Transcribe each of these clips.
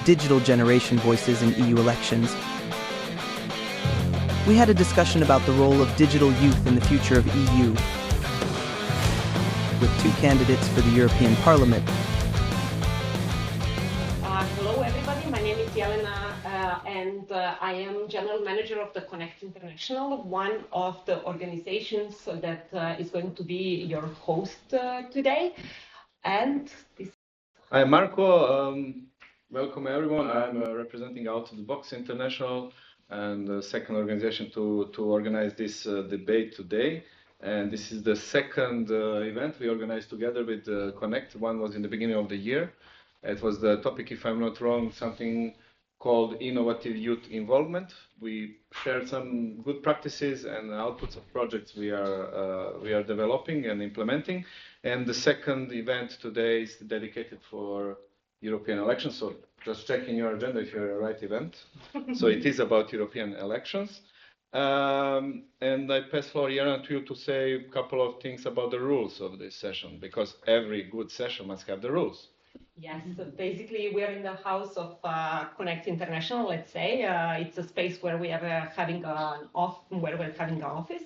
digital generation voices in EU elections. We had a discussion about the role of digital youth in the future of EU, with two candidates for the European Parliament. Hello everybody, my name is Jelena and I am General Manager of the Connect International, one of the organizations that is going to be your host today. And this. Hi Marco, welcome everyone. I'm representing Out of the Box International and the second organization to organize this debate today. And this is the second event we organized together with Connect. One was in the beginning of the year. It was the topic, if I'm not wrong, something called Innovative Youth Involvement. We shared some good practices and outputs of projects we are developing and implementing. And the second event today is dedicated for European elections. So just checking your agenda if you're the right event. So it is about European elections. And I pass floor to you to say a couple of things about the rules of this session, because every good session must have the rules. Yes, so basically we are in the house of Connect International, let's say. It's a space where we are having an office.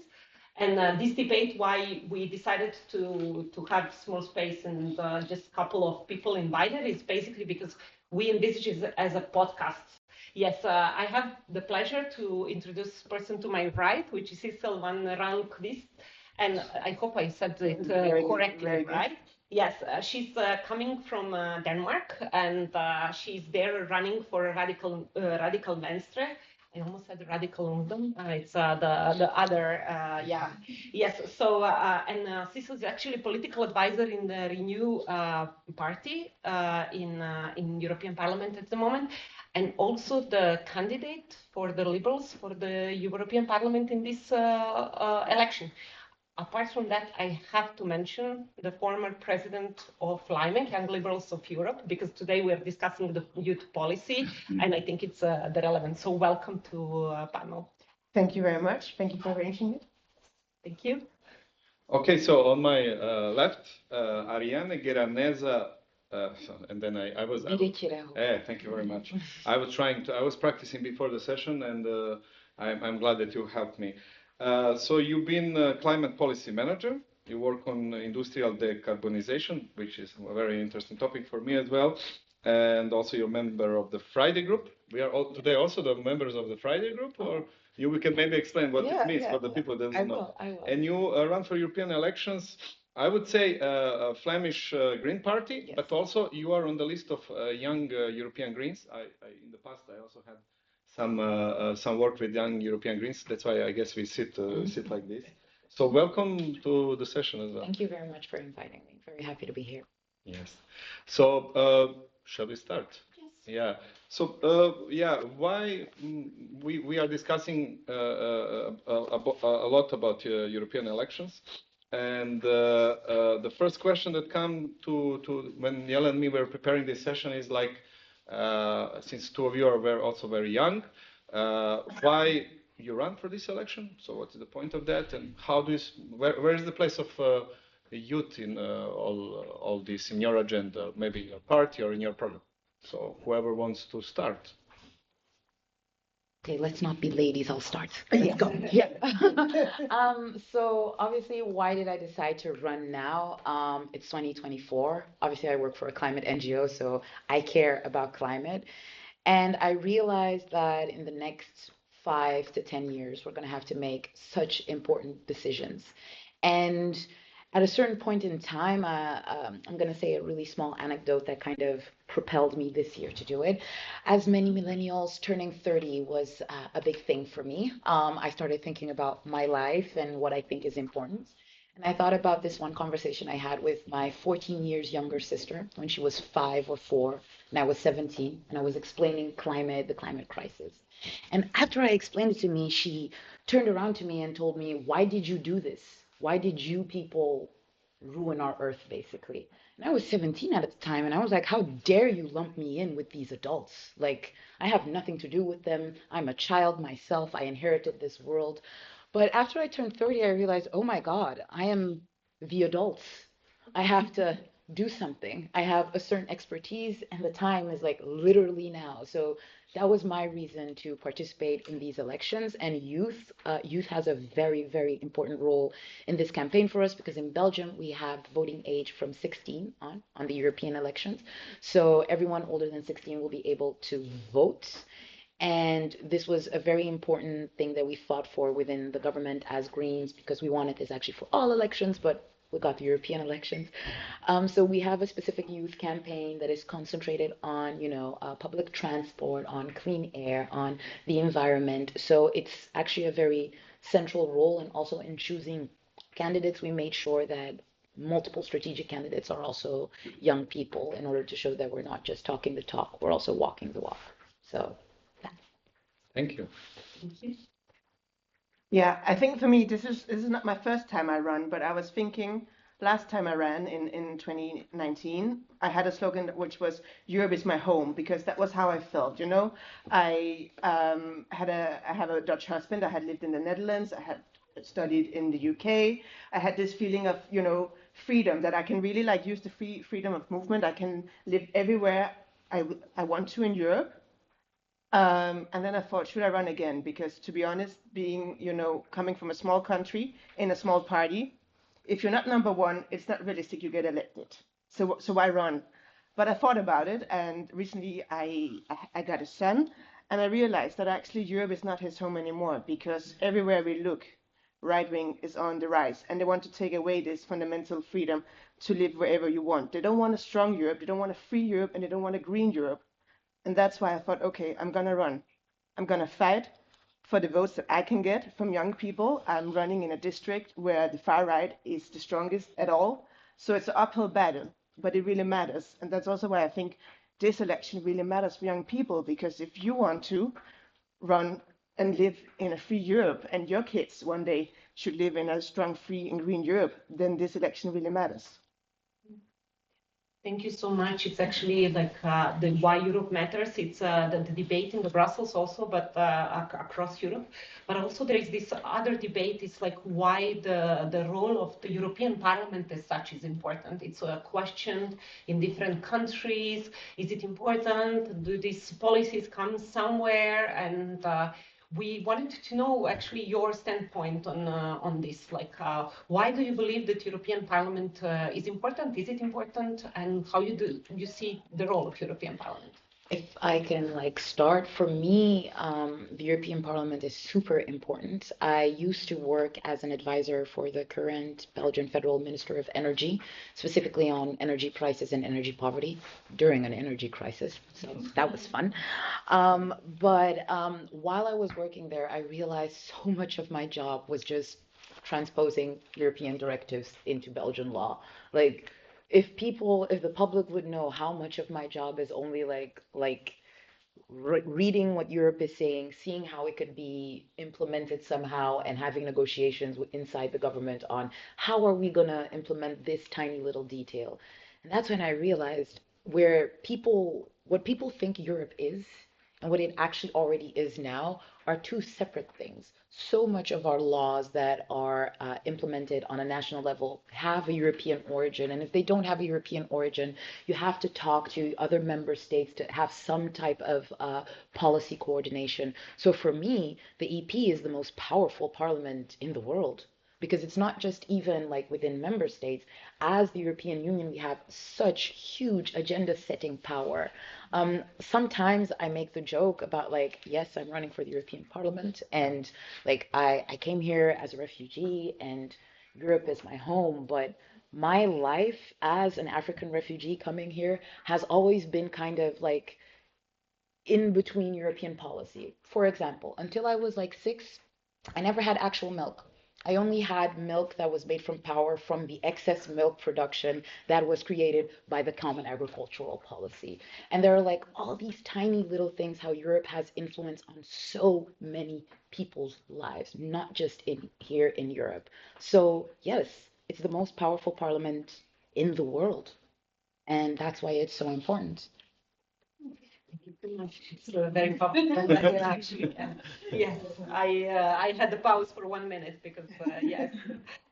And this debate, why we decided to have small space and just a couple of people invited, is basically because we envisage it as a podcast. Yes, I have the pleasure to introduce the person to my right, which is Sissel van Run Kvist. And I hope I said it correctly, right? Yes, she's coming from Denmark, and she's there running for Radical Venstre. I almost said Radical Ungdom. It's the other, yeah. Yes, so, and Sissel is actually a political advisor in the Renew party in European Parliament at the moment, and also the candidate for the Liberals for the European Parliament in this election. Apart from that, I have to mention the former president of LIME, Young Liberals of Europe, because today we are discussing the youth policy, and I think it's the relevant. So welcome to panel. Thank you very much. Thank you for arranging it. Thank you. Okay, so on my left, Ariane Giraneza, and then I was. Birekeraho. Thank you very much. I was practicing before the session, and I'm glad that you helped me. So you've been a climate policy manager. You work on industrial decarbonization, which is a very interesting topic for me as well. And also you're a member of the Friday group. We are all today also the members of the Friday group, or we can maybe explain what it means for the people that don't know. I will. And you run for European elections. I would say a Flemish Green Party, yes. But also you are on the list of young European Greens. In the past, I also had some work with young European Greens. That's why I guess we sit like this. So welcome to the session as well. Thank you very much for inviting me. Very happy to be here. Yes. So shall we start? Yes. Yeah. So why we are discussing a lot about European elections, and the first question that come to when Jelle and me were preparing this session is like, since two of you are also very young, why you run for this election? So what is the point of that, and how do you, where is the place of youth in all this in your agenda, maybe in your party or in your program? So whoever wants to start. Okay, let's not be ladies. I'll start. Let's go. Yeah. So obviously, why did I decide to run now? It's 2024. Obviously, I work for a climate NGO, so I care about climate. And I realized that in the next 5 to 10 years, we're going to have to make such important decisions. And at a certain point in time, I'm going to say a really small anecdote that kind of propelled me this year to do it. As many millennials, turning 30 was a big thing for me. I started thinking about my life and what I think is important. And I thought about this one conversation I had with my 14 years younger sister when she was 5 or 4, and I was 17, and I was explaining the climate crisis. And after I explained it to me, she turned around to me and told me, why did you do this? Why did you people ruin our earth, basically? And I was 17 at the time, and I was like, how dare you lump me in with these adults? Like, I have nothing to do with them. I'm a child myself. I inherited this world. But after I turned 30, I realized, oh my God, I am the adults. I have to do something. I have a certain expertise, and the time is like literally now. So that was my reason to participate in these elections. And youth has a very, very important role in this campaign for us because in Belgium we have voting age from 16 on the European elections. So everyone older than 16 will be able to vote. And this was a very important thing that we fought for within the government as Greens because we wanted this actually for all elections, but we got the European elections. So we have a specific youth campaign that is concentrated on, public transport, on clean air, on the environment. So it's actually a very central role. And also in choosing candidates, we made sure that multiple strategic candidates are also young people in order to show that we're not just talking the talk, we're also walking the walk. So. Thank you. Yeah, I think for me, this is not my first time I run, but I was thinking last time I ran in 2019, I had a slogan which was Europe is my home because that was how I felt, I have a Dutch husband. I had lived in the Netherlands. I had studied in the UK. I had this feeling of, freedom that I can really use the freedom of movement. I can live everywhere I want to in Europe. And then I thought, should I run again? Because to be honest, being, coming from a small country in a small party, if you're not number one, it's not realistic you get elected. So why run? But I thought about it, and recently I got a son, and I realized that actually Europe is not his home anymore because everywhere we look, right wing is on the rise, and they want to take away this fundamental freedom to live wherever you want. They don't want a strong Europe, they don't want a free Europe, and they don't want a green Europe. And that's why I thought, okay, I'm going to run. I'm going to fight for the votes that I can get from young people. I'm running in a district where the far right is the strongest at all. So it's an uphill battle, but it really matters. And that's also why I think this election really matters for young people, because if you want to run and live in a free Europe and your kids one day should live in a strong, free and green Europe, then this election really matters. Thank you so much. It's actually the why Europe matters. It's the debate in the Brussels also, but across Europe. But also there is this other debate. It's why the role of the European Parliament as such is important. It's questioned in different countries. Is it important? Do these policies come somewhere? And we wanted to know actually your standpoint on this. Why do you believe that European Parliament is important? Is it important? And how you see the role of European Parliament? If I can start, for me, the European Parliament is super important. I used to work as an advisor for the current Belgian Federal Minister of Energy, specifically on energy prices and energy poverty during an energy crisis. So that was fun. But while I was working there, I realized so much of my job was just transposing European directives into Belgian law. If the public would know how much of my job is only reading what Europe is saying, seeing how it could be implemented somehow, and having negotiations inside the government on how are we going to implement this tiny little detail. And that's when I realized what people think Europe is and what it actually already is now are two separate things. So much of our laws that are implemented on a national level have a European origin. And if they don't have a European origin, you have to talk to other member states to have some type of policy coordination. So for me, the EP is the most powerful parliament in the world. Because it's not just even within member states. As the European Union, we have such huge agenda setting power. Sometimes I make the joke about yes, I'm running for the European Parliament, and I came here as a refugee and Europe is my home, but my life as an African refugee coming here has always been kind of in between European policy. For example, until I was 6, I never had actual milk. I only had milk that was made from the excess milk production that was created by the Common Agricultural Policy. And there are all these tiny little things how Europe has influence on so many people's lives, not just here in Europe. So yes, it's the most powerful parliament in the world. And that's why it's so important. It's very popular actually. Yes, I had the pause for 1 minute because yes,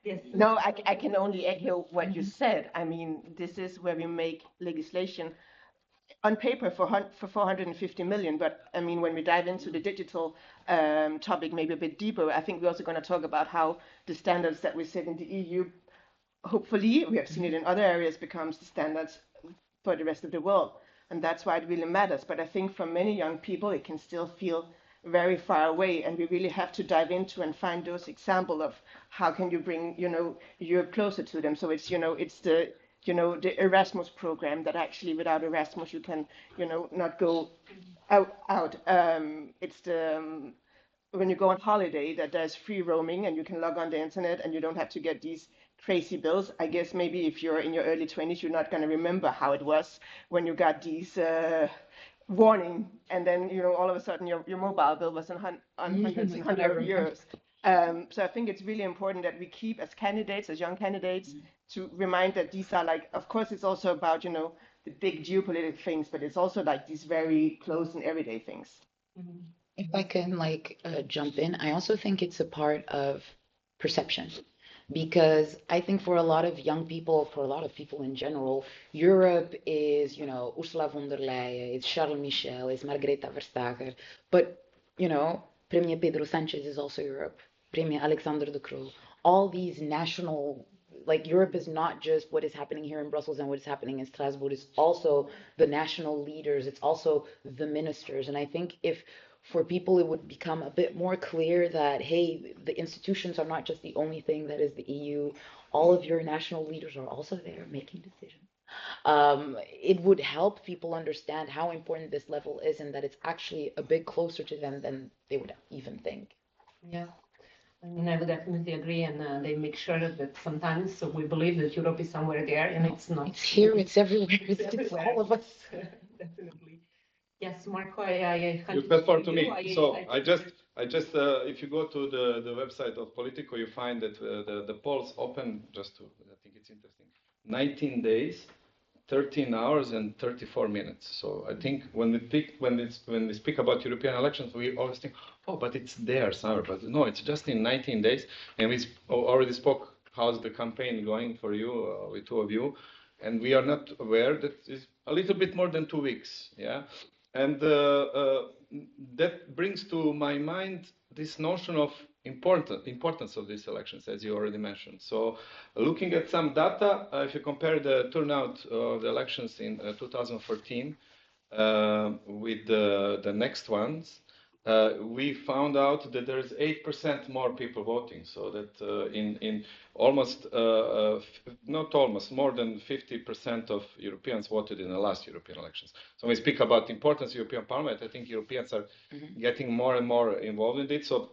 yes. No, I can only echo what you said. I mean, this is where we make legislation on paper for 450 million. But I mean, when we dive into the digital topic maybe a bit deeper, I think we're also going to talk about how the standards that we set in the EU, hopefully, we have seen it in other areas, becomes the standards for the rest of the world. And that's why it really matters. But I think for many young people, it can still feel very far away, and we really have to dive into and find those examples of how can you bring, Europe closer to them. So it's, it's the Erasmus program that actually without Erasmus you can, not go out. It's the when you go on holiday that there's free roaming and you can log on the internet and you don't have to get these crazy bills. I guess maybe if you're in your early 20s, you're not going to remember how it was when you got these warning, and then all of a sudden your mobile bill was on hundreds and hundreds of euros. So I think it's really important that we keep as candidates, as young candidates, to remind that these are like, of course, it's also about the big geopolitical things, but it's also like these very close and everyday things. If I can jump in, I also think it's a part of perception. Because I think for a lot of young people, for a lot of people in general, Europe is, Ursula von der Leyen, it's Charles Michel, it's Margrethe Vestager. But, Premier Pedro Sanchez is also Europe, Premier Alexander De Croo. All these national, Europe is not just what is happening here in Brussels and what is happening in Strasbourg. It's also the national leaders. It's also the ministers. And I think if for people, it would become a bit more clear that, hey, the institutions are not just the only thing that is the EU. All of your national leaders are also there making decisions. It would help people understand how important this level is and that it's actually a bit closer to them than they would even think. Yeah, I mean, I would definitely agree. And they make sure that sometimes we believe that Europe is somewhere there, and it's not. It's here, it's everywhere, it's all of us. Definitely. Yes, Marco, I you platform to me. So I just, if you go to the website of Politico, you find that the polls open I think it's interesting, 19 days, 13 hours and 34 minutes. So I think when we speak about European elections, we always think, oh, but it's there somewhere. But no, it's just in 19 days. And we already spoke how's the campaign going for you, with two of you. And we are not aware that it's a little bit more than 2 weeks. Yeah. And that brings to my mind this notion of importance of these elections, as you already mentioned. So looking at some data, if you compare the turnout of the elections in 2014 with the next ones, we found out that there's 8% more people voting. So that in almost, not almost, more than 50% of Europeans voted in the last European elections. So when we speak about the importance of European Parliament, I think Europeans are getting more and more involved in it. So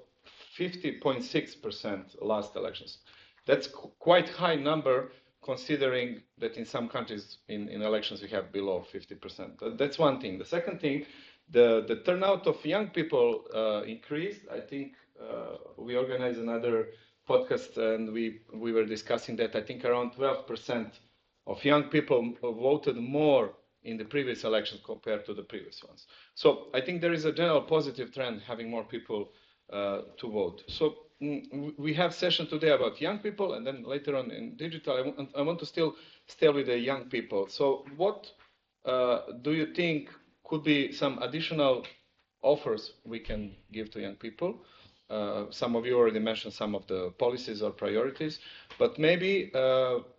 50.6% last elections. That's quite high number considering that in some countries in elections we have below 50%. That's one thing. The second thing, the turnout of young people increased. I think we organized another podcast and we were discussing that. I think around 12% of young people voted more in the previous elections compared to the previous ones. So I think there is a general positive trend having more people to vote. So we have session today about young people, and then later on in digital, I want to still stay with the young people. So what do you think could be some additional offers we can give to young people? Some of you already mentioned some of the policies or priorities, but maybe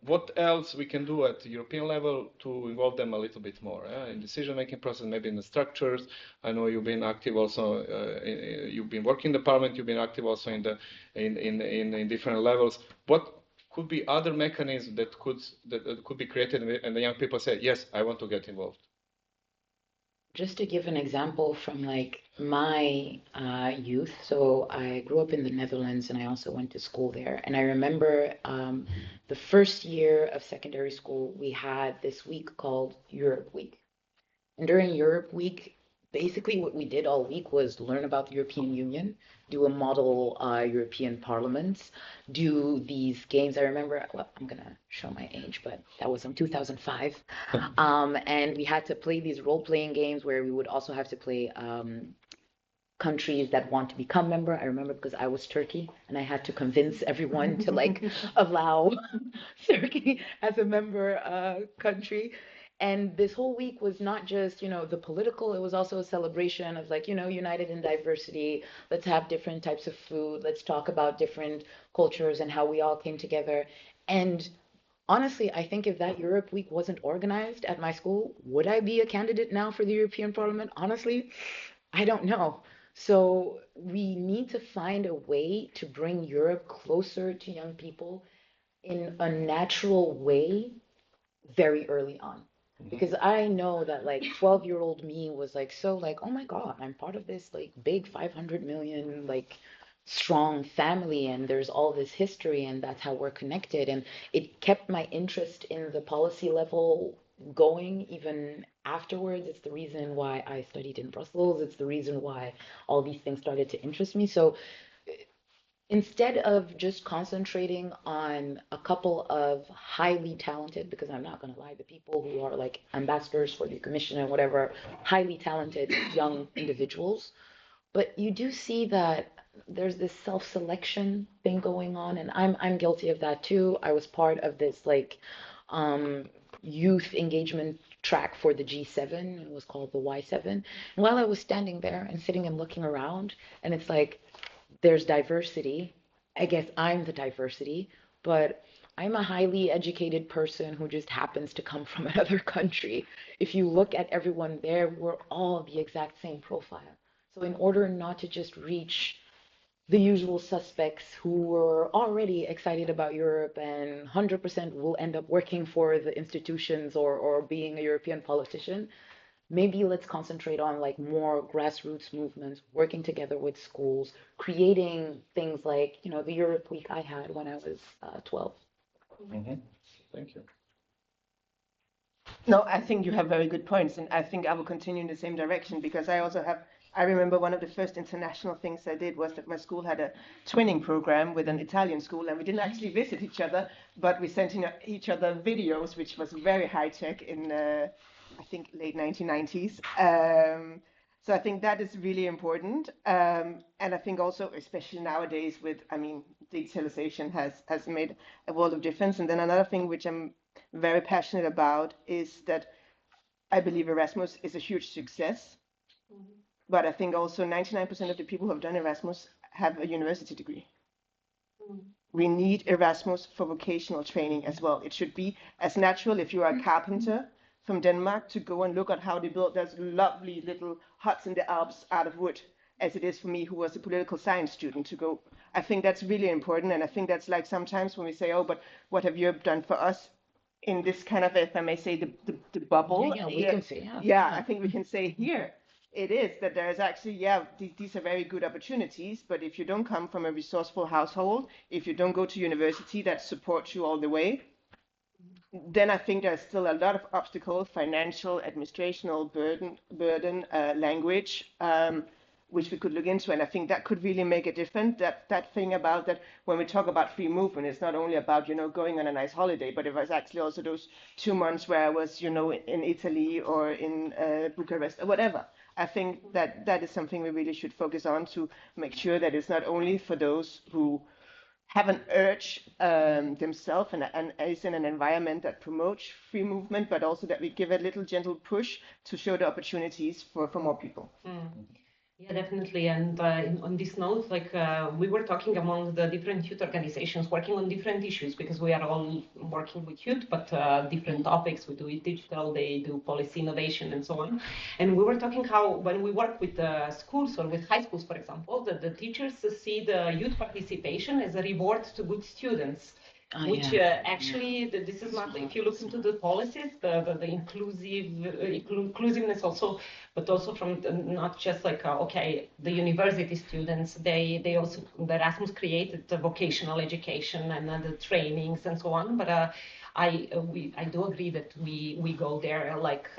what else we can do at the European level to involve them a little bit more in decision-making process, maybe in the structures. I know you've been active also. You've been working in the parliament. You've been active also in different levels. What could be other mechanisms that could be created, and the young people say, yes, I want to get involved? Just to give an example from my youth, so I grew up in the Netherlands and I also went to school there. And I remember the first year of secondary school, we had this week called Europe Week. And during Europe Week, basically what we did all week was learn about the European Union, do a model European Parliament, do these games. I remember, well, I'm gonna show my age, but that was in 2005. And we had to play these role-playing games where we would also have to play countries that want to become member. I remember because I was Turkey and I had to convince everyone to like allow Turkey as a member country. And this whole week was not just, the political, it was also a celebration of like, united in diversity. Let's have different types of food. Let's talk about different cultures and how we all came together. And honestly, I think if that Europe Week wasn't organized at my school, would I be a candidate now for the European Parliament? Honestly, I don't know. So we need to find a way to bring Europe closer to young people in a natural way very early on. Because I know that like 12-year-old me was like so like, oh my God, I'm part of this like big 500 million like strong family and there's all this history and that's how we're connected. And it kept my interest in the policy level going even afterwards. It's the reason why I studied in Brussels. It's the reason why all these things started to interest me. So instead of just concentrating on a couple of highly talented, because I'm not going to lie, the people who are like ambassadors for the commission and whatever, highly talented young individuals, but you do see that there's this self-selection thing going on, and I'm guilty of that too. I was part of this like youth engagement track for the G7. It was called the Y7. And while I was standing there and sitting and looking around, and it's like, there's diversity. I guess I'm the diversity, but I'm a highly educated person who just happens to come from another country. If you look at everyone there, we're all the exact same profile. So in order not to just reach the usual suspects who were already excited about Europe and 100% will end up working for the institutions or being a European politician, maybe let's concentrate on like more grassroots movements, working together with schools, creating things like, the Europe Week I had when I was 12. Thank you. No, I think you have very good points, and I think I will continue in the same direction because I remember one of the first international things I did was that my school had a twinning program with an Italian school, and we didn't actually visit each other, but we sent each other videos, which was very high tech in, I think, late 1990s. So I think that is really important. And I think also, especially nowadays with, digitalization has made a world of difference. And then another thing which I'm very passionate about is that I believe Erasmus is a huge success. But I think also 99% of the people who have done Erasmus have a university degree. We need Erasmus for vocational training as well. It should be as natural if you are a carpenter from Denmark to go and look at how they build those lovely little huts in the Alps out of wood, as it is for me, who was a political science student, to go. I think that's really important. And I think that's like sometimes when we say, oh, but what have Europe done for us in this kind of, if I may say, the bubble? Yeah, we can say, I think we can say here. It is that there is actually, these are very good opportunities, but if you don't come from a resourceful household, if you don't go to university that supports you all the way, then I think there's still a lot of obstacles, financial, administrational burden, language, which we could look into. And I think that could really make a difference. That thing about that when we talk about free movement, it's not only about, going on a nice holiday, but it was actually also those 2 months where I was, in Italy or in Bucharest or whatever. I think that is something we really should focus on to make sure that it's not only for those who have an urge themselves and is in an environment that promotes free movement, but also that we give a little gentle push to show the opportunities for more people. Yeah, definitely. And on this note, we were talking among the different youth organizations working on different issues because we are all working with youth, but different topics. We do it digital, they do policy innovation and so on. And we were talking how when we work with schools or with high schools, for example, that the teachers see the youth participation as a reward to good students. Actually, this is not, if you look into the policies, the inclusiveness also, but also from not just the university students, they also, the Erasmus created the vocational education and the trainings and so on, but I do agree that we go there like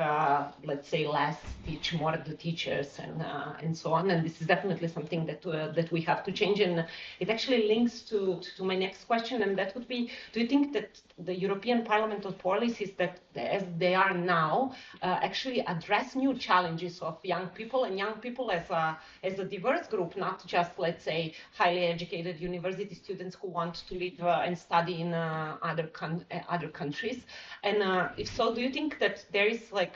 let's say less teach, more the teachers and so on, and this is definitely something that we have to change. And it actually links to my next question, and that would be: do you think that the European Parliamental policies that as they are now actually address new challenges of young people, and young people as a diverse group, not just, let's say, highly educated university students who want to live and study in other countries? And if so, do you think that there is like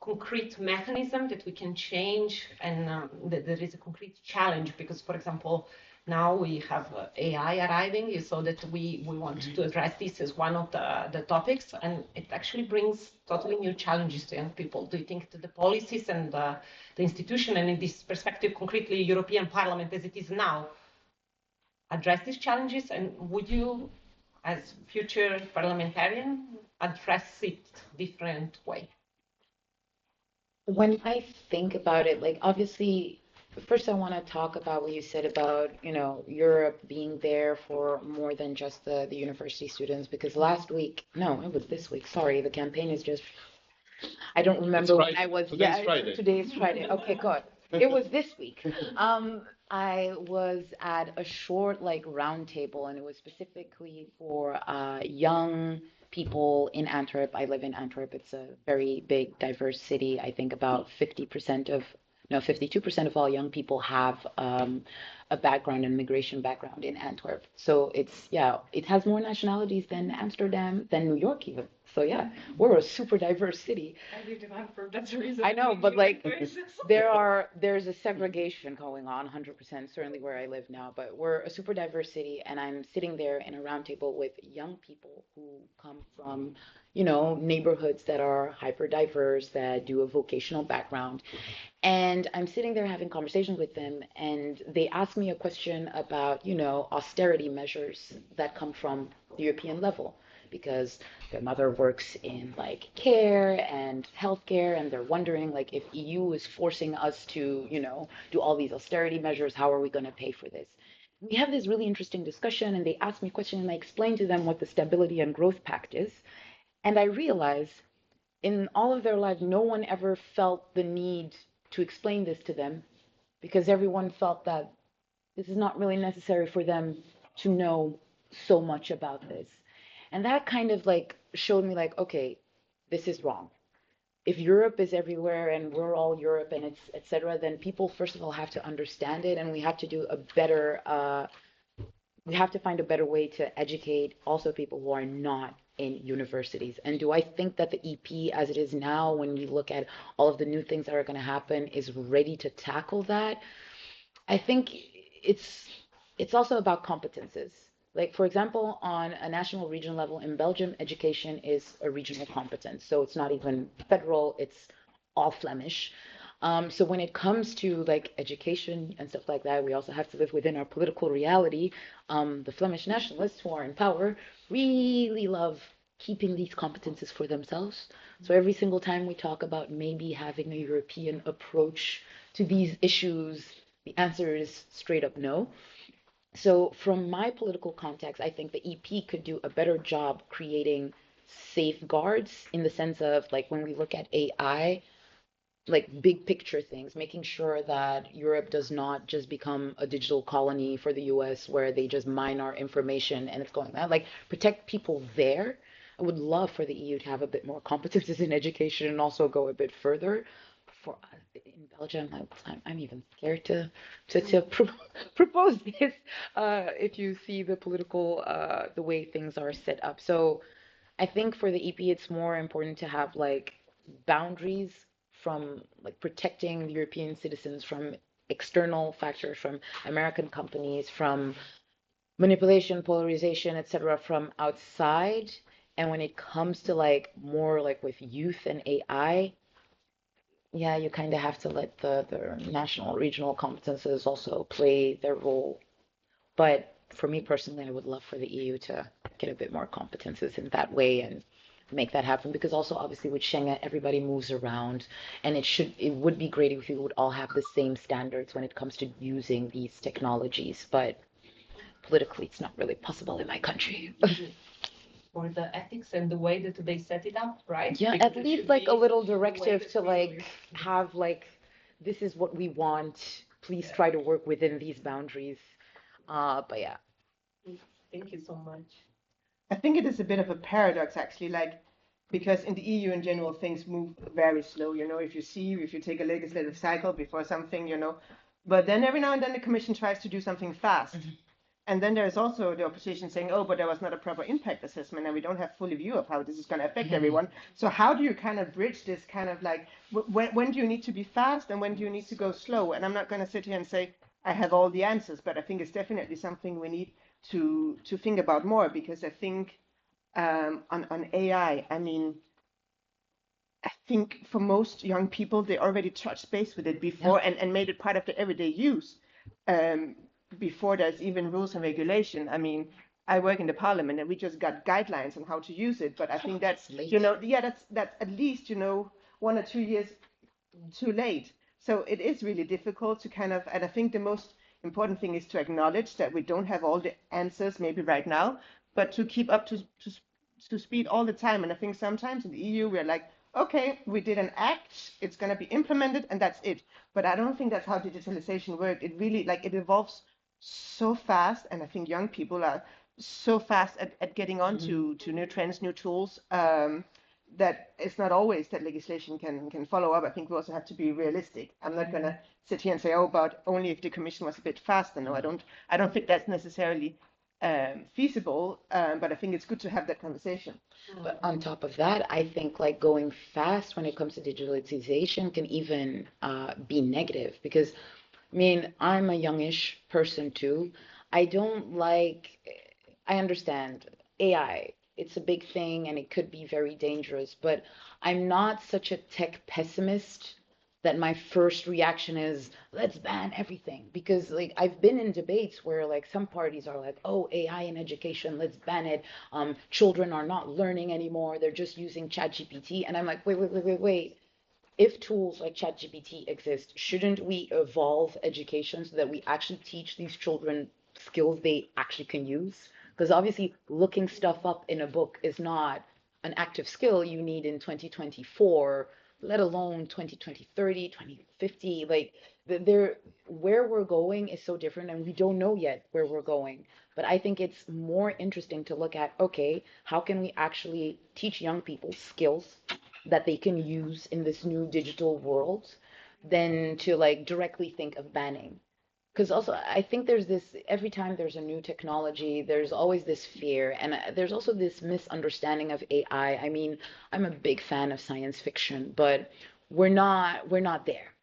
concrete mechanism that we can change, and that there is a concrete challenge? Because, for example, now we have AI arriving, so that we want to address this as one of the topics, and it actually brings totally new challenges to young people. Do you think that the policies and the institution, and in this perspective, concretely European Parliament as it is now, address these challenges? And would you, as future parliamentarian, address it different way? When I think about it, like obviously, first I want to talk about what you said about, Europe being there for more than just the university students, because last week, no, it was this week, sorry, the campaign is just, I don't remember when I was, Today's Friday. Today's Friday. Okay, good. It was this week. I was at a short like round table, and it was specifically for young people in Antwerp. I live in Antwerp. It's a very big, diverse city. I think about 52% of all young people have a background, an immigration background in Antwerp. So it has more nationalities than Amsterdam, than New York even. So yeah, we're a super diverse city. I lived in Antwerp, that's the reason. I know, but like there's a segregation going on 100%, certainly where I live now, but we're a super diverse city, and I'm sitting there in a round table with young people who come from, neighborhoods that are hyper diverse, that do a vocational background. And I'm sitting there having conversations with them, and they ask me a question about, austerity measures that come from the European level, because their mother works in like care and healthcare, and they're wondering like if EU is forcing us to, do all these austerity measures, how are we going to pay for this? We have this really interesting discussion, and they ask me a question, and I explain to them what the Stability and Growth Pact is. And I realize in all of their lives, no one ever felt the need to explain this to them, because everyone felt that this is not really necessary for them to know so much about this. And that kind of like showed me like, okay, this is wrong. If Europe is everywhere and we're all Europe and it's et cetera, then people first of all have to understand it, and we have to do a better, we have to find a better way to educate also people who are not in universities. And do I think that the EP as it is now, when you look at all of the new things that are going to happen, is ready to tackle that? I think it's also about competences. Like, for example, on a national regional level in Belgium, education is a regional competence. So it's not even federal, it's all Flemish. So when it comes to like education and stuff like that, we also have to live within our political reality. The Flemish nationalists who are in power really love keeping these competences for themselves. So every single time we talk about maybe having a European approach to these issues, the answer is straight up no. So from my political context, I think the EP could do a better job creating safeguards, in the sense of like when we look at AI, like big picture things, making sure that Europe does not just become a digital colony for the US where they just mine our information and it's going that, like protect people there. I would love for the EU to have a bit more competences in education and also go a bit further. For us in Belgium, I'm even scared to propose this if you see the political, the way things are set up. So I think for the EP, it's more important to have like boundaries from like protecting the European citizens from external factors, from American companies, from manipulation, polarization, etc., from outside. And when it comes to like more like with youth and AI, yeah, you kind of have to let the national, regional competences also play their role. But for me personally, I would love for the EU to get a bit more competences in that way and make that happen, because also obviously with Schengen everybody moves around, and it would be great if we would all have the same standards when it comes to using these technologies, but politically it's not really possible in my country. for the ethics and the way that they set it up, right? Yeah, Because at it least should like a be little the way directive that to we do like it. have like, this is what we want. Please try to work within these boundaries. But yeah. Thank you so much. I think it is a bit of a paradox, actually, like because in the EU in general things move very slow. If you take a legislative cycle before something, but then every now and then the Commission tries to do something fast. And then there's also the opposition saying, oh, but there was not a proper impact assessment and we don't have full view of how this is going to affect everyone. So how do you kind of bridge this kind of like, when do you need to be fast and when do you need to go slow? And I'm not going to sit here and say, I have all the answers, but I think it's definitely something we need to think about more, because I think on AI, I mean, I think for most young people, they already touched base with it before and made it part of their everyday use. Before there's even rules and regulation. I mean, I work in the parliament and we just got guidelines on how to use it, but I think that's, Late. that's at least, 1 or 2 years too late. So it is really difficult to kind of, and I think the most important thing is to acknowledge that we don't have all the answers maybe right now, but to keep up to speed all the time. And I think sometimes in the EU, we're like, okay, we did an act, it's going to be implemented and that's it. But I don't think that's how digitalization works. It really, like, it evolves so fast, and I think young people are so fast at getting on to new trends, new tools, that it's not always that legislation can follow up. I think we also have to be realistic. I'm not going to sit here and say, oh, but only if the Commission was a bit faster. No, I don't think that's necessarily feasible, but I think it's good to have that conversation. But on top of that, I think like going fast when it comes to digitalization can even be negative, because I mean, I'm a youngish person too. I don't like, I understand AI, it's a big thing and it could be very dangerous, but I'm not such a tech pessimist that my first reaction is let's ban everything, because like I've been in debates where like some parties are like, oh, AI in education, let's ban it. Children are not learning anymore, they're just using ChatGPT, and I'm like, wait. If tools like ChatGPT exist, shouldn't we evolve education so that we actually teach these children skills they actually can use? Because obviously looking stuff up in a book is not an active skill you need in 2024, let alone 2020, 30, 2050. Like where we're going is so different and we don't know yet where we're going. But I think it's more interesting to look at, okay, how can we actually teach young people skills that they can use in this new digital world than to like directly think of banning. Because also I think there's this, every time there's a new technology, there's always this fear, and there's also this misunderstanding of AI. I mean, I'm a big fan of science fiction, but we're not there,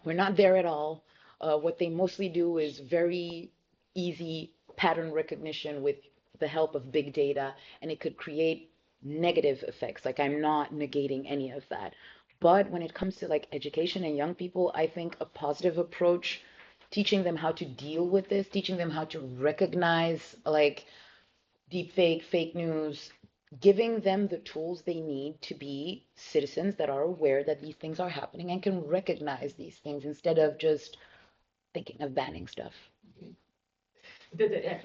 we're not there at all. What they mostly do is very easy pattern recognition with the help of big data, and it could create negative effects. Like, I'm not negating any of that. But when it comes to like education and young people, I think a positive approach, teaching them how to deal with this, teaching them how to recognize like deepfake, fake news, giving them the tools they need to be citizens that are aware that these things are happening and can recognize these things instead of just thinking of banning stuff.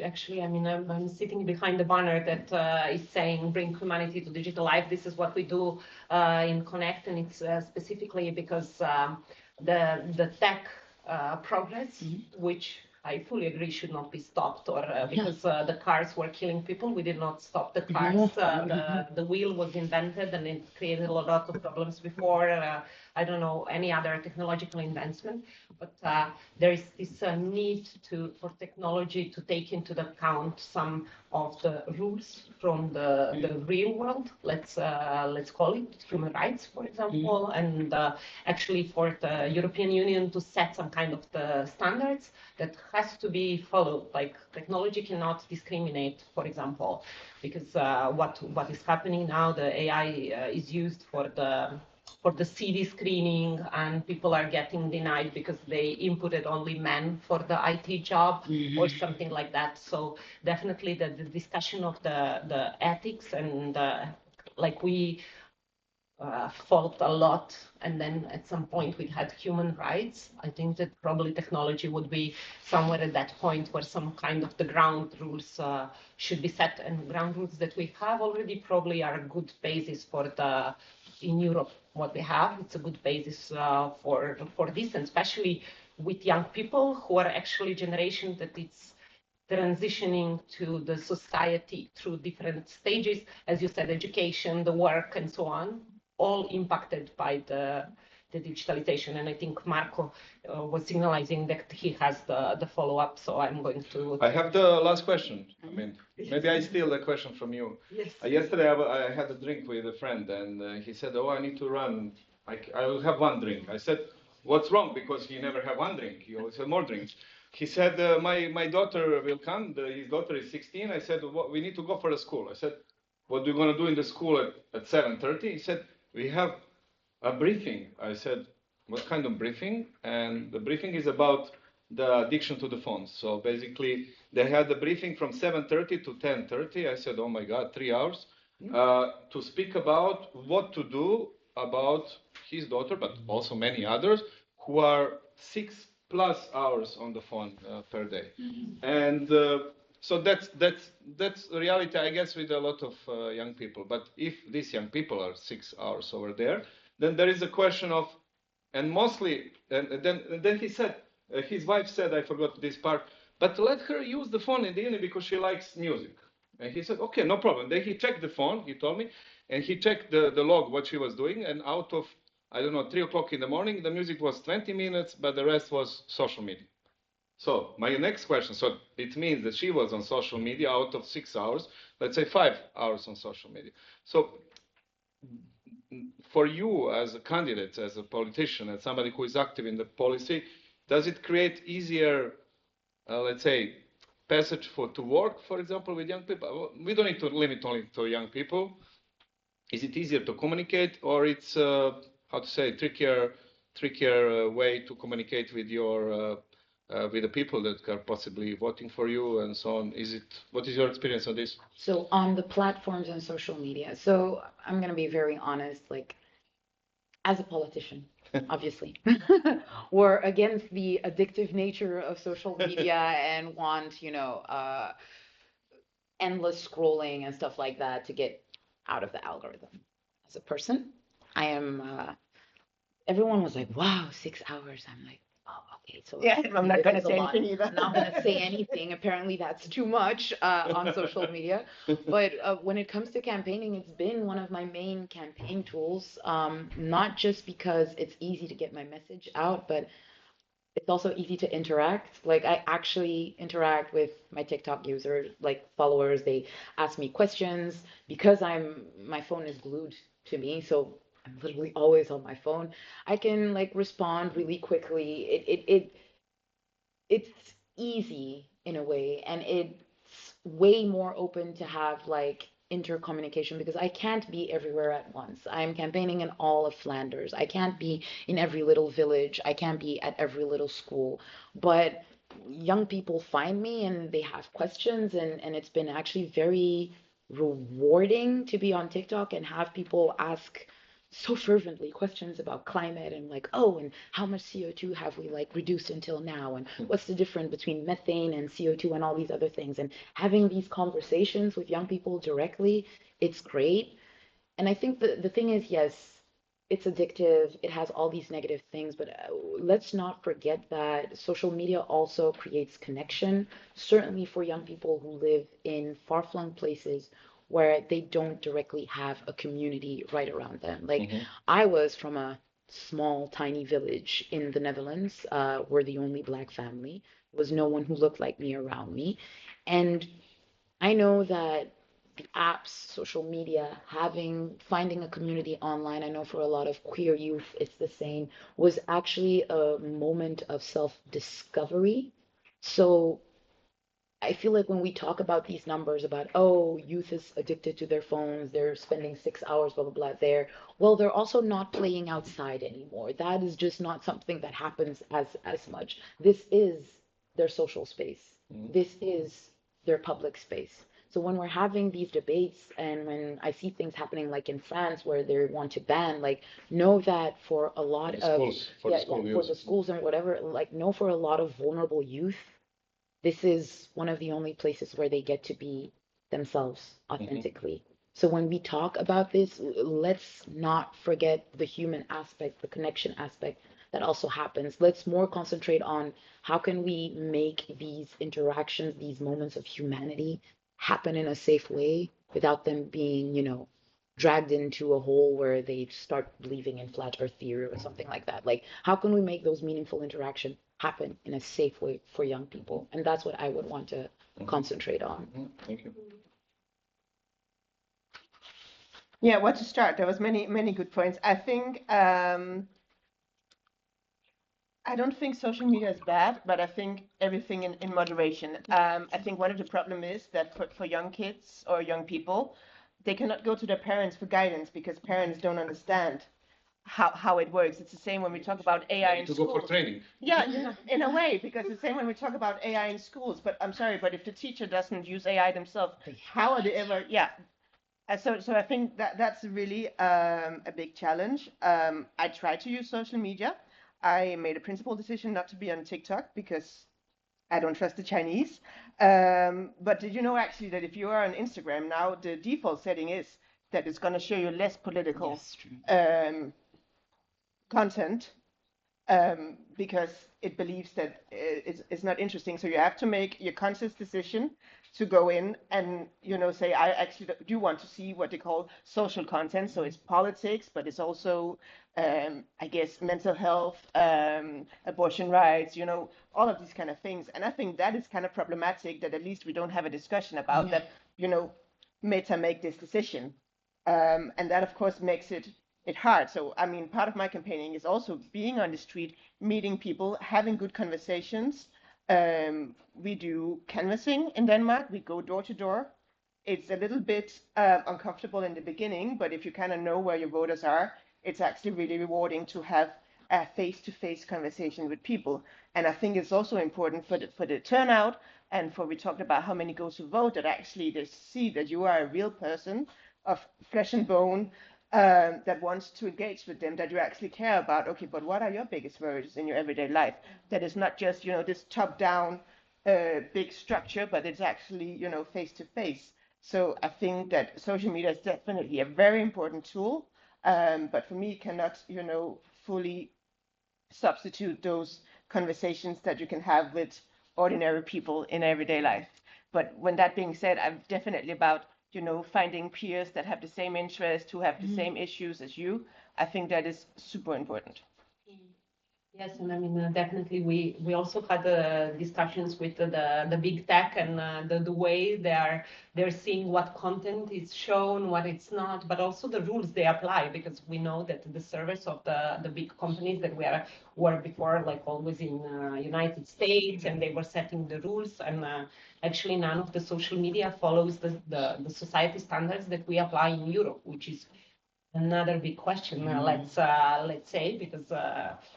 Actually, I mean, I'm sitting behind the banner that is saying "Bring humanity to digital life." This is what we do in Connect, and it's specifically because the tech progress, which I fully agree should not be stopped, or because the cars were killing people, we did not stop the cars. The wheel was invented, and it created a lot of problems before. I don't know any other technological advancement, but there is this need for technology to take into account some of the rules from the real world. Let's call it human rights, for example, and actually for the European Union to set some kind of the standards that has to be followed. Like, technology cannot discriminate, for example, because what is happening now, the AI is used for the CD screening, and people are getting denied because they inputted only men for the IT job or something like that. So definitely the discussion of the ethics and like we fought a lot, and then at some point we had human rights. I think that probably technology would be somewhere at that point where some kind of the ground rules should be set, and ground rules that we have already probably are a good basis for the in Europe what we have. It's a good basis for this, and especially with young people who are actually generation that it's transitioning to the society through different stages, as you said, education, the work, and so on, all impacted by the digitalization. And I think Marco was signalizing that he has the follow-up, so I'm going to... I have the last question. I mean, maybe I steal the question from you. Yes. Yesterday I had a drink with a friend, and he said, oh, I need to run. I will have one drink. I said, what's wrong? Because he never had one drink. He always had more drinks. He said, my daughter will come. His daughter is 16. I said, we need to go for the school. I said, what are you going to do in the school at 7:30? He said, we have a briefing. I said, what kind of briefing? And the briefing is about the addiction to the phones. So basically, they had the briefing from 7:30 to 10:30. I said, oh my God, 3 hours to speak about what to do about his daughter, but also many others who are 6+ hours on the phone per day. And so that's the reality, I guess, with a lot of young people. But if these young people are 6 hours over there, then there is a question of, and mostly, and then he said, his wife said, I forgot this part, but let her use the phone in the evening because she likes music. And he said, okay, no problem. Then he checked the phone, he told me, and he checked the log, what she was doing, and out of, I don't know, 3 o'clock in the morning, the music was 20 minutes, but the rest was social media. So my next question, so it means that she was on social media out of 6 hours, let's say 5 hours on social media. So for you as a candidate, as a politician, as somebody who is active in the policy, does it create easier, let's say, passage to work, for example, with young people? We don't need to limit only to young people. Is it easier to communicate, or it's, how to say, trickier way to communicate with your with the people that are possibly voting for you and so on? What is your experience on this? So on the platforms and social media. So I'm going to be very honest, like as a politician, obviously, we're against the addictive nature of social media and want, endless scrolling and stuff like that to get out of the algorithm. As a person, I am, everyone was like, wow, 6 hours. I'm like, oh, okay. So Yeah, I'm not going to say anything either. I'm not going to say anything. Apparently that's too much on social media. But when it comes to campaigning, it's been one of my main campaign tools, not just because it's easy to get my message out, but it's also easy to interact. Like I actually interact with my TikTok users, like followers. They ask me questions because my phone is glued to me. So I'm literally always on my phone. I can like respond really quickly. It's easy in a way, and it's way more open to have like intercommunication because I can't be everywhere at once. I'm campaigning in all of Flanders. I can't be in every little village. I can't be at every little school. But young people find me and they have questions, and it's been actually very rewarding to be on TikTok and have people ask so fervently questions about climate and like, oh, and how much CO2 have we like reduced until now? And what's the difference between methane and CO2 and all these other things? And having these conversations with young people directly, it's great. And I think the thing is, yes, it's addictive. It has all these negative things, but let's not forget that social media also creates connection, certainly for young people who live in far-flung places where they don't directly have a community right around them. Like I was from a small, tiny village in the Netherlands. We're the only Black family. There was no one who looked like me around me. And I know that the apps, social media, finding a community online, I know for a lot of queer youth, it's the same, was actually a moment of self-discovery. So I feel like when we talk about these numbers about, oh, youth is addicted to their phones, they're spending 6 hours, blah, blah, blah, there. Well, they're also not playing outside anymore. That is just not something that happens as much. This is their social space. This is their public space. So when we're having these debates and when I see things happening like in France where they want to ban, like know that for a lot The of schools, for the school for the use. schools and whatever, like know for a lot of vulnerable youth, this is one of the only places where they get to be themselves authentically. So when we talk about this, let's not forget the human aspect, the connection aspect that also happens. Let's more concentrate on how can we make these interactions, these moments of humanity happen in a safe way without them being, dragged into a hole where they start believing in flat earth theory or something like that. Like, how can we make those meaningful interaction happen in a safe way for young people? And that's what I would want to concentrate on. Thank you. Yeah, where to start? There was many good points. I think I don't think social media is bad, but I think everything in moderation. I think one of the problem is that for young kids or young people, they cannot go to their parents for guidance because parents don't understand how it works. It's the same when we talk about AI in To schools. go for training. Yeah, in a way, because it's the same when we talk about AI in schools. But I'm sorry, but if the teacher doesn't use AI themselves, how are they ever? Yeah. So I think that's really a big challenge. I try to use social media. I made a principal decision not to be on TikTok because I don't trust the Chinese. But did you know actually that if you are on Instagram now, the default setting is that it's going to show you less political content because it believes that it's not interesting. So you have to make your conscious decision to go in and say I actually do want to see what they call social content. So it's politics, but it's also I guess mental health, abortion rights, all of these kind of things. And I think that is kind of problematic that at least we don't have a discussion about that. Meta make this decision, and that of course makes it hard. So, I mean, part of my campaigning is also being on the street, meeting people, having good conversations. We do canvassing in Denmark. We go door to door. It's a little bit uncomfortable in the beginning, but if you kind of know where your voters are, it's actually really rewarding to have a face-to-face conversation with people. And I think it's also important for the turnout and we talked about how many go to vote, that actually they see that you are a real person of flesh and bone, that wants to engage with them, that you actually care about, okay, but what are your biggest worries in your everyday life? That is not just, this top-down big structure, but it's actually, face-to-face. So I think that social media is definitely a very important tool, but for me, it cannot, fully substitute those conversations that you can have with ordinary people in everyday life. But when that being said, I'm definitely about finding peers that have the same interests, who have the same issues as you. I think that is super important. Yes, and I mean definitely we also had discussions with the big tech and the way they're seeing what content is shown, what it's not, but also the rules they apply, because we know that the servers of the big companies that were before like always in United States, and they were setting the rules, and actually none of the social media follows the society standards that we apply in Europe, which is another big question, let's say, because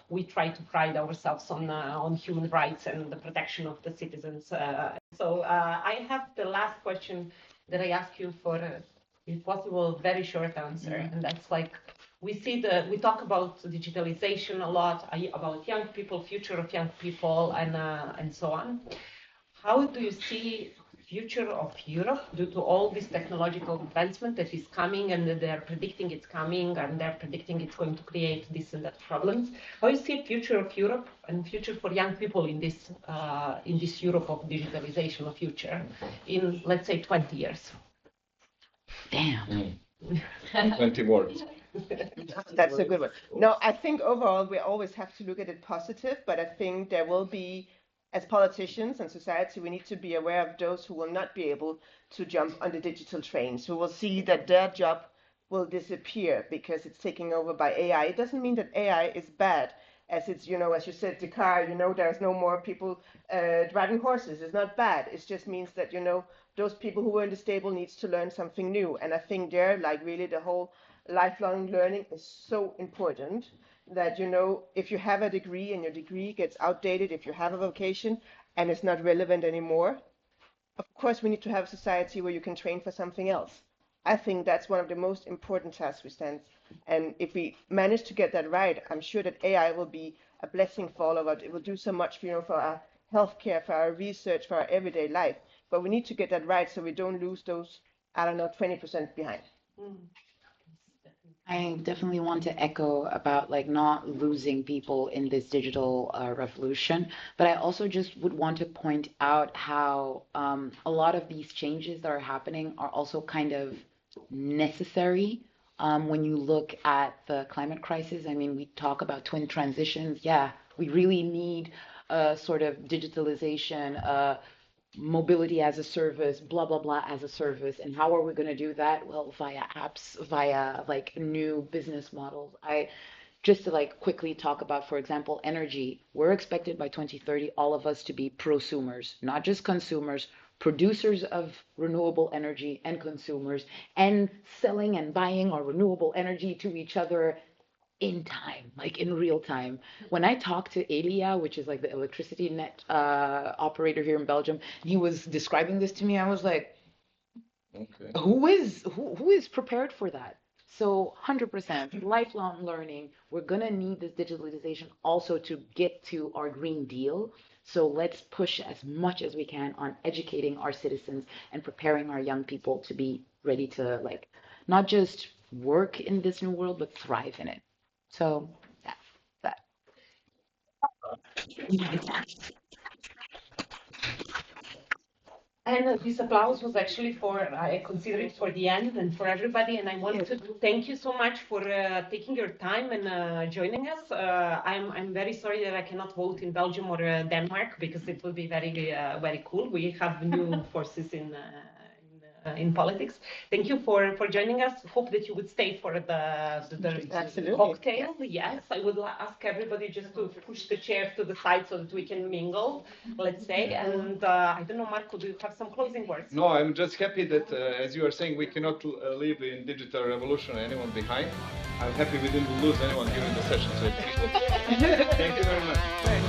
we try to pride ourselves on human rights and the protection of the citizens. So I have the last question that I ask you for, if possible, very short answer, and that's like, we talk about digitalization a lot, about young people, future of young people, and so on. How do you see future of Europe due to all this technological advancement that is coming, and that they're predicting it's coming, and they're predicting it's going to create this and that problems? How do you see future of Europe and future for young people in this Europe of digitalization of future in, let's say, 20 years? Damn. 20 words. That's a good one. No, I think overall we always have to look at it positive, but I think there will be, as politicians and society, we need to be aware of those who will not be able to jump on the digital trains, who will see that their job will disappear because it's taken over by AI. It doesn't mean that AI is bad, as it's, as you said, the car, there's no more people driving horses. It's not bad. It just means that, those people who were in the stable needs to learn something new. And I think there, like really the whole lifelong learning is so important, that if you have a degree and your degree gets outdated, if you have a vocation and it's not relevant anymore, of course, we need to have a society where you can train for something else. I think that's one of the most important tasks we stand. And if we manage to get that right, I'm sure that AI will be a blessing for all of us. It will do so much, for our healthcare, for our research, for our everyday life. But we need to get that right so we don't lose those, I don't know, 20% behind. I definitely want to echo about like not losing people in this digital revolution, but I also just would want to point out how a lot of these changes that are happening are also kind of necessary. When you look at the climate crisis, I mean, we talk about twin transitions. Yeah, we really need a sort of digitalization, mobility as a service, blah, blah, blah as a service. And how are we going to do that? Well, via apps, via like new business models. Just to like quickly talk about, for example, energy. We're expected by 2030, all of us to be prosumers, not just consumers, producers of renewable energy and consumers, and selling and buying our renewable energy to each other in time, like in real time. When I talked to Elia, which is like the electricity net operator here in Belgium, he was describing this to me. I was like, Okay. who is prepared for that? So 100% lifelong learning. We're gonna need this digitalization also to get to our Green Deal. So let's push as much as we can on educating our citizens and preparing our young people to be ready to like not just work in this new world, but thrive in it. So that. And this applause was actually I consider it for the end and for everybody. And I want to thank you so much for taking your time and joining us. I'm very sorry that I cannot vote in Belgium or Denmark because it will be very cool. We have new forces in politics. Thank you for joining us. Hope that you would stay for the cocktail. Yes, I would ask everybody just to push the chairs to the side so that we can mingle, let's say. And I don't know, Marco, do you have some closing words? No, I'm just happy that, as you are saying, we cannot leave in digital revolution anyone behind. I'm happy we didn't lose anyone during the session, so it's thank you very much.